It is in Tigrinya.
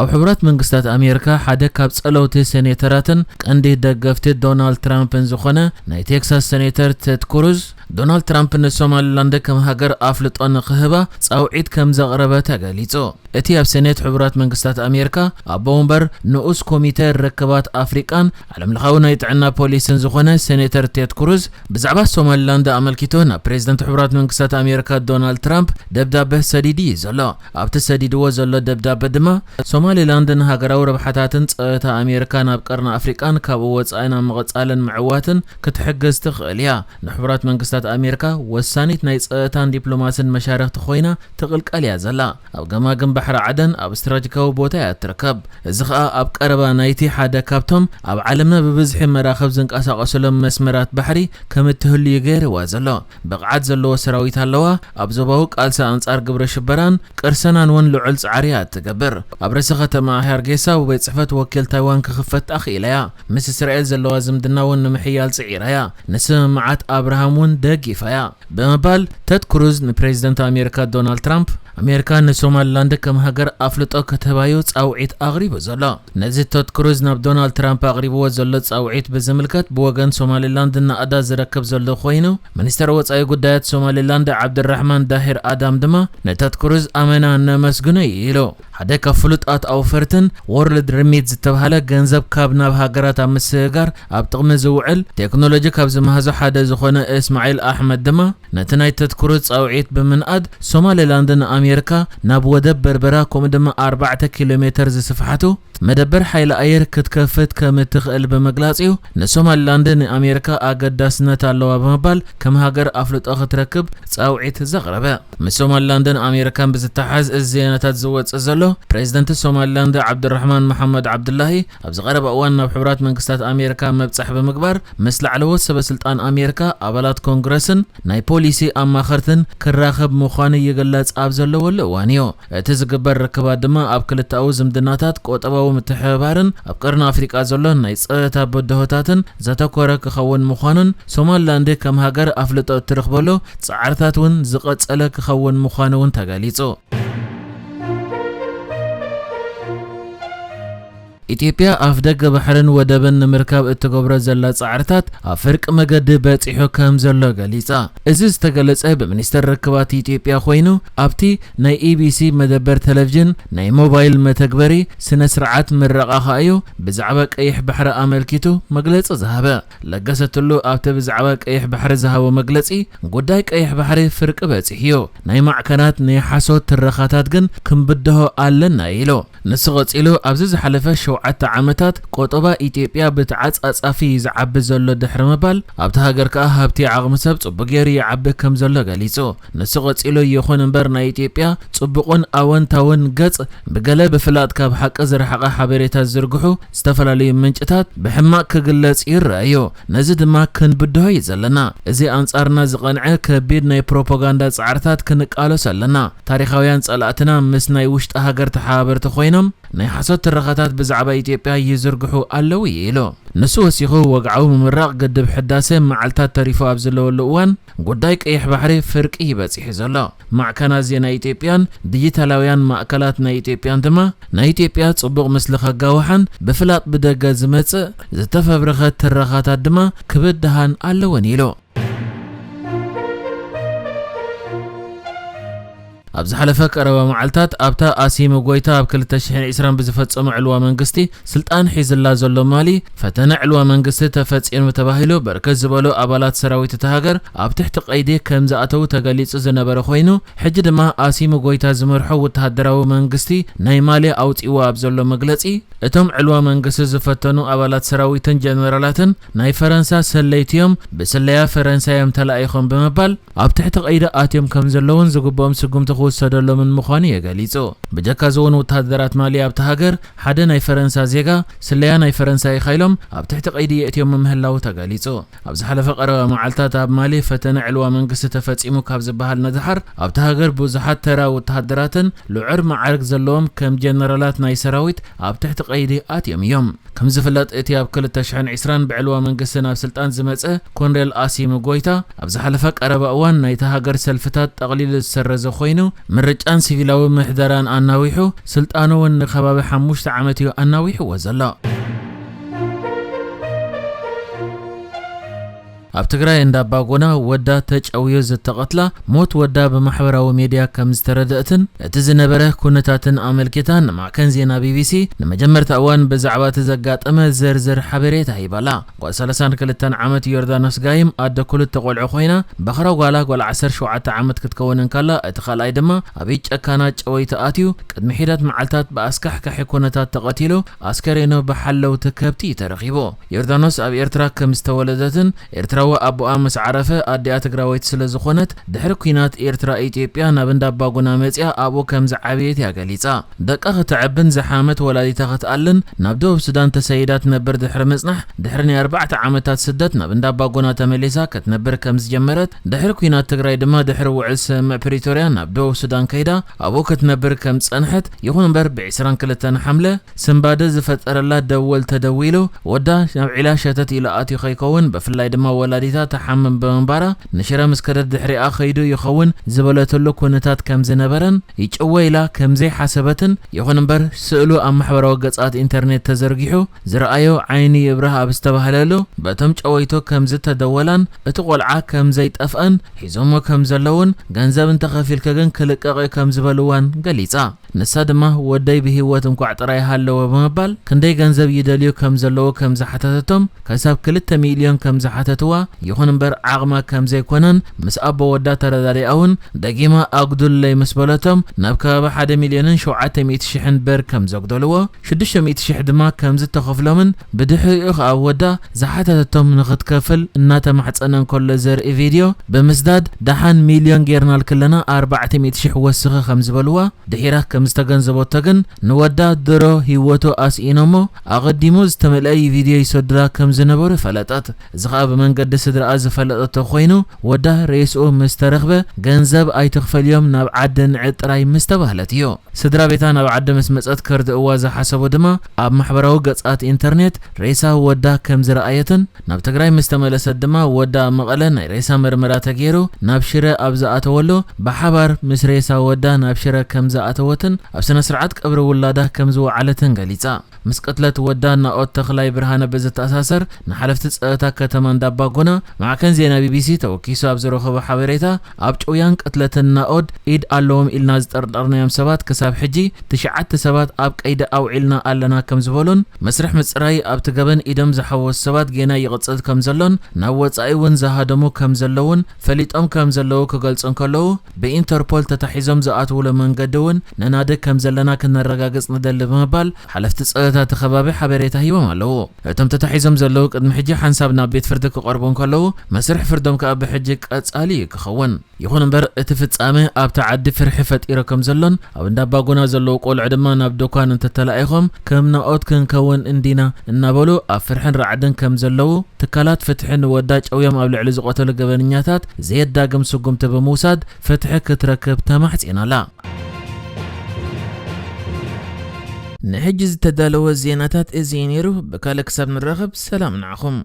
أو حبرات منقستات أمريكا حدا كاب صلوت سيناتراتن قندي دغفت دونالد ترامب زخونه ناي تكساس سيناتر تيد كروز دونالد ترامب نسوماليلاند كم هاجر أفلط نقهبة صوعيد كم زغربة تغليصو اتي اب سينات حبرات منقستات أمريكا أبومبر نؤس كوميتي ركبات أفريقان على ملخاونا يتعنا بوليسن زخونه سيناتر تيد كروز بزعبا سوماليلاند أملكيتونا بريزيدنت حبرات منقستات أمريكا دونالد ترامب دبدابه سديدي زلو ابت سديدو زلو دبدابه دما سوماليلاند هاجراو ربحاتاتن صتا أمريكا ناب قرن أفريقان كاب وصاينا مقصالن معواتن كتحجز تخليا نحبرات منقستات أمريكا وسانيت ناي صتان دبلوماسن مشاريع تخوينا تقلقاليا زلا او جماجم بحر عدن اب استراتيجيكاو بوتا تركب زخا اب قربا نايتي حدا كابتوم اب عالمنا ببزح مراخب زنقاساقسلم مسمرات بحري كم تهلي غير وازلو بقعد زلو سراويت هلوا اب زباو قالسا انصار قبر شبران قرسنان ون لعل صعريات تقبر اب رسخه ما هرغيسا وبيت صحفت وكيل تايوان كخفت اخيليا مس اسرائيل زلو زمدنا ون محيال صعيريا نسمعات ابراهامون دغيفايا بمبال تيد كروز بريزيدنت أمريكا دونالد ترامب أمريكا نسوماليلاند كم هاجر أفلطو كتبايو صاوعيت أغريبو زلا نزي تيد كروز ناب دونالد ترامب أغريبو زلا صاوعيت بزملكت بوغن سوماليلاند نأدا زركب زلو خوينو منستر وصاي قدايات سوماليلاند عبد الرحمن داهر آدم دما نتيد كروز أمنا نمسغنو يلو حدا كفلطات أو فرتن وورلد ريميت زتبهاله ገንዘብ ካብ ናብ ሃገራት ኣምስጋር ኣብ ጥቕሚ ዝውዕል ቴክኖሎጂ ካብ ዝመሃዞ ሓደ ዝኾነ እስማኤል ኣሕመድ ድማ ነቲ ናይ ተድ ክሩዝ ጻውዒት ብምንኣድ ሶማሌላንድን ኣሜሪካ ናብ ወደብ በርበራ ከምኡ ድማ 4 ኪሎ ሜትር ዝስፍሓቱ مدبر حيل أير كتكفت كمتخيل بمجلسيو نسوماليلاند أمريكا أقدسنا تلوا بمبال كم هاجر أفلت أخت ركب صاوعيت زغربة مسوماليلاند أمريكا بزتحز الزينة تزوج زلو بريزيدنت سوماليلاند عبد الرحمن محمد عبد الله أبزغرب أوان بحبرات من قصات أمريكا مبصح بمقبر مثل علوة سلطان أمريكا أبلات كونغرسن ناي بوليسي أما خرتن كراخب مخاني يجلس أبزلو ولا وانيو تزقبر ركبات دما أبكل التأوزم دناتات قوت أبو متحبارن أبقرنا أفريقيا زلون نايصتا بدهوتاتن زتكورا كخون مخانن سوماليلاند كم هاجر أفلطو ترخبلو صعرتاتون زقصله كخون مخانون تغاليصو ኢትዮጵያ አፍደገ ባህርን ወደብን ምርካብ እትገብረ ዘላ ጻዕርታት አፍርቅ መገድ በጽሑ ከም ዘሎ ገሊጻ እዚ ዝተገለጸ በሚኒስተር ርክባት ኢትዮጵያ ኮይኑ ኣብቲ ናይ ኢቢሲ መደበር ቴሌቪዥን ናይ ሞባይል መተግበሪ ስነ ስርዓት ምረቃ ኻዩ ብዛዕባ ቀይሕ ባሕሪ ኣመልኪቱ መግለጺ ዝሃበ ለገሰትሉ ኣብቲ ብዛዕባ ቀይሕ ባሕሪ ዝሃበ መግለጺ ጉዳይ ቀይሕ ባሕሪ ፍርቅ በጽሕዮ ናይ ማዕከናት ናይ ሓሶት ትረኻታት ግን ክንብድሆ ኣለና ኢሎ ንስغጽኢሉ ኣብዚ ዝሓለፈ ሸውዓተ ዓመታት ቆጠባ ኢትዮጵያ ብተዓጻጻፊ ዝዓቢ ዘሎ ድሕሪ ምባል ኣብቲ ሃገር ከኣ ሃብቲ ዓቕሚ ሰብ ጽቡቕ ጌሩ ይዓቢ ከም ዘሎ ገሊጹ ንስغጽኢሉ ይኹን እምበር ናይ ኢትዮጵያ ጽቡቕን ኣወንታውን ገጽ ብገለ ብፍላጥ ካብ ሓቂ ዝረሓቐ ሓበሬታ ዝርግሑ ዝተፈላለዩ ምንጭታት ብሕማቕ ክግለጽ ይረአዩ ነዚ ድማ ክንብድሆ ዘለና እዚ ኣንጻርና ዝቐንዐ ከቢድ ናይ ፕሮፓጋንዳ ጻዕርታት ክንቃለስ ኣለና ታሪኻውያን ጸላእትና ምስ ናይ ውሽጢ ሃገር ተሓባበርቲ ኮይኖም ናይ ሓሶት ትረኻታት ብዛዕባ ኢትዮጵያ ይዝርግሑ ኣለዉ ኢሎ ንሱ ወሲኹ ወግዓዊ ምምራቕ ገድብ ሕዳሴ መዓልታት ተሪፉ ኣብ ዘለወሉ እዋን ጉዳይ ቀይሕ ባሕሪ ፍርቂ ይበጽሕ ዘሎ ማዕከናት ዜና ኢትዮጵያን ዲጂታላውያን ማእከላት ናይ ኢትዮጵያን ድማ ናይ ኢትዮጵያ ጽቡቕ ምስሊ ከጋውሓን ብፍላጥ ብደገ ዝመጽእ ዝተፈብረኸ ትረኻታት ድማ ክብድሃን ኣለወን ኢሎ أبز حلفة قربا معلتات أبتا آسيم وغويتا أبكل تشحين إسران بزفتصم علوى منقستي سلطان حيز الله زلو مالي فتنا علوى منقستي تفتسين متباهلو بركز زبالو أبالات سراوي تتهاجر أبتحتق أيدي كمزاتو تغاليص زنبر خوينو حجد ما آسيم وغويتا زمرحو وتهدراو منقستي ناي مالي أوت إيوا أبزلو مقلتي اتم علوى منقستي زفتنو أبالات سراوي تن جنرالاتن ناي فرنسا سليتيوم بسليا فرنسا يمتلأيخون بمبال أبتحتق أيدي آتيوم كمزلون زقبهم سقوم سدلو من مخانية قاليزو بجاكا زون وتهدرات مالي أبتهاجر حدا ناي فرنسا زيغا سليا ناي فرنسا يخيلهم أبتحتق أيدي يأتيهم ممهلاو تقاليزو أبز حلفة قروا معلتات أب مالي فتنا علوى منقس تفتسيمو كابز بهال ندحر أبتهاجر بوزحات ترا وتهدراتن لعر معارك زلوم كم جنرالات ناي سراويت أبتحتق أيدي آتيهم يوم كم زفلات اتياب كل التشحن عسران بعلوى منقسنا بسلطان زمزة كونريل آسيم وغويتا أبز حلفة قروا أوان ناي تهاجر سلفتات تقليل السرزو خوينو مرجان سيفيلاوي محدران أناويحو سلطانو ونخباب حموشت عامتيو أناويحو وزلا ኣብ ትግራይ እንዳባጎና ወዳ ተጫውዮ ዝተቀትላ ሞት ወዳ በማሕበራዊ ሚድያ ከም ዝተረደእትን እቲ ዝነበረ ኩነታትን ኣመልኪታን ማዕከን ዜና ቢቢሲ ንመጀመርታ እዋን ብዛዕባ ተዘጋጠመ ዘርዘር ሓበሬታ ሂባላ 32 ዓመት ዮርዳኖስ ጋይም ኣደ ኩልተ ቆልዑ ኮይና በኽራ ጓላ 17 ዓመት ክትከውን ካላ እቲ ኻልኣይ ድማ ኣብ ጨካና ጨወይታ ኣትዩ ቅድሚ ሒደት መዓልታት በኣስካሕካሕ ኩነታት ተቀቲሉ ኣስከሬኖ በሓለው ተከብቲ ተረኺቦ ዮርዳኖስ ኣብ ኤርትራ ከም ዝተወለደትን ኤርትራዊ ኣቦኣ ምስ ዓረፈ ኣዲኣ ትግራወይት ስለ ዝኾነት ድሕሪ ኩናት ኤርትራ ኢትዮጵያ ናብ እንዳባጎና መጽያ ኣቦ ከም ዝዓብየት ያገሊጻ ደቃ ክትዕብን ዝሓመት ወላዲታ ክትኣልን ናብ ደቡብ ሱዳን ተሰይዳት ነበር ድሕሪ መጽናሕ ድሕሪ 4 ዓመታት ስደት ናብ እንዳባጎና ተመሊሳ ክትነብር ከም ዝጀመረት ድሕሪ ኩናት ትግራይ ድማ ድሕሪ ውዕል ስምዕ ፕሪቶሪያ ናብ ደቡብ ሱዳን ከይዳ ኣቦ ክትነብር ከም ጸንሐት ይኹን እምበር ብ22 ሓምለ ስምባደ ዝፈጠረላ ደወል ተደዊሉ ወዳ ናብ ዒላ ሸተት ኢላ ኣትዩ ኸይከውን ብፍላይ ድማ ወላዲታ ተሓመም በመንባራ ንሽረ መስከረድ ድሕሪኣ ኸይዱ ይኸውን ዝበለተሉ ኩነታት ከም ዝነበረን ይጭወይላ ከም ዘይሓሰበትን ይኹን እምበር ስእሉ ኣብ ማሕበራዊ ገጻት ኢንተርኔት ተዘርጊሑ ዝረኣዮ ዓይኒ ይብራህ ኣብ ዝተባህለሉ በቶም ጨወይቶ ከም ዝተደወላን እቲ ቆልዓ ከም ዘይጠፍአን ሒዞሞ ከም ዘለውን ገንዘብ እንተኸፊልከ ግን ክልቀቕ ከም ዝበልዋን ገሊጻ ንሳ ድማ ወደይ ብህይወት እንኳዕ ጥራይ ሃለዎ በመባል ክንደይ ገንዘብ ይደልዩ ከም ዘለዎ ከም ዝሓተተቶም ከሳብ 2 ሚልዮን ከም ዝሓተትዋ ይኹን እምበር ዓቕማ ከም ዘይኮነን ምስ ኣቦ ወዳ ተረዳዲኣውን ደጊማ ኣግዱለይ ምስ በለቶም ናብ ከባቢ 1,700,000 ብር ከም ዘግደልዎ 600,000 ድማ ከም ዝተኸፍሎምን ብድሕሪኡ ኣብ ወዳ ዝሓተተቶም ንኽትከፍል እናተማሕፀነን ከሎ ዘርኢ ቪድዮ ብምስዳድ ደሓን ሚልዮን ጌርናል ክለና 400,000 ወስኺ ከም ዝበልዋ ድሒራ ከም ዝተገንዘቦቶ ግን ንወዳ ድሮ ህይወቱ ኣስኢኖሞ ኣቐዲሙ ዝተመልአ ቪድዮ ይሰድራ ከም ዝነበሩ ፈለጠት ዝኸ በመንገድ ስድራ ዝፈለጠቶ ኮይኑ ወዳ ሬስኡ ምስተረኽበ ገንዘብ ኣይትኽፈልዮም ናብ ዓደን ዕጥራይ ምስተባህለት እዩ ስድራ ቤታ ናብ ዓደ ምስ መጸት ከርድእዋ ዝሓሰቡ ድማ ኣብ ማሕበራዊ ገጻት ኢንተርኔት ሬሳ ወዳ ከም ዝረኣየትን ናብ ትግራይ ምስተመለሰት ድማ ወዳ መቐለ ናይ ሬሳ ምርመራ ተገይሩ ናብ ሽረ ኣብ ዝኣተወሉ ብሓባር ምስ ሬሳ ወዳ ናብ ሽረ ከም ዝኣተወትን ኣብ ስነ ስርዓት ቀብሪ ውላዳ ከም ዝወዓለትን ገሊጻ ምስ ቅትለት ወዳ ናኦት ተኽላይ ብርሃነ በዝተኣሳሰር ንሓለፍቲ ጸጥታ ከተማ እንዳባጎና ማዕከን ዜና ቢቢሲ ተወኪሱ ኣብ ዝረኸበ ሓበሬታ ኣብ ጭውያን ቅትለትን ናኦድ ኢድ ኣለዎም ኢልና ዝጠርጠርናዮም ሰባት ክሳብ ሕጂ 9 ሰባት ኣብ ቀይዲ ኣውዒልና ኣለና ከም ዝበሉን መስርሕ ምጽራይ ኣብ ትገበን ኢዶም ዝሓወሱ ሰባት ገና ይቕጽል ከም ዘሎን ናብ ወጻኢ እውን ዝሃደሙ ከም ዘለውን ፈሊጦም ከም ዘለዉ ክገልጹን ከለዉ ብኢንተርፖል ተታሒዞም ዝኣትውሉ መንገዲ እውን ነናደ ከም ዘለና ክነረጋግጽ ንደሊ ብምባል ሓለፍቲ ጸጥታ ተኸባቢ ሓበሬታ ሂቦም ኣለዉ እቶም ተታሒዞም ዘለዉ ቅድሚ ሕጂ ሓንሳብ ናብ ቤት ፍርዲ ክቐርቡን ከለዉ መስርሕ ፍርዶም ከዓ ብሕጂ ቀጻሊ ክኸውን ይኹን እምበር እቲ ፍጻሜ ኣብ ተዓዲ ፍርሒ ፈጢሮ ከም ዘሎን ኣብ እንዳባጎና ዘለዉ ቆልዑ ድማ ናብ ዶኳን እንተተላኢኾም ከም ናኦት ክንከውን እንዲና እናበሉ ኣብ ፍርሕን ራዕድን ከም ዘለዉ ትካላት ፍትሕን ወዳ ጨውዮም ኣብ ልዕሊ ዝቆተሉ ገበንኛታት ዘየዳግም ስጉምቲ ብምውሳድ ፍትሒ ክትረክብ ተማሕፂናላ نحجز تدالو الزيناتات ازينيرو بكالك ساب نرغب سلام نعخم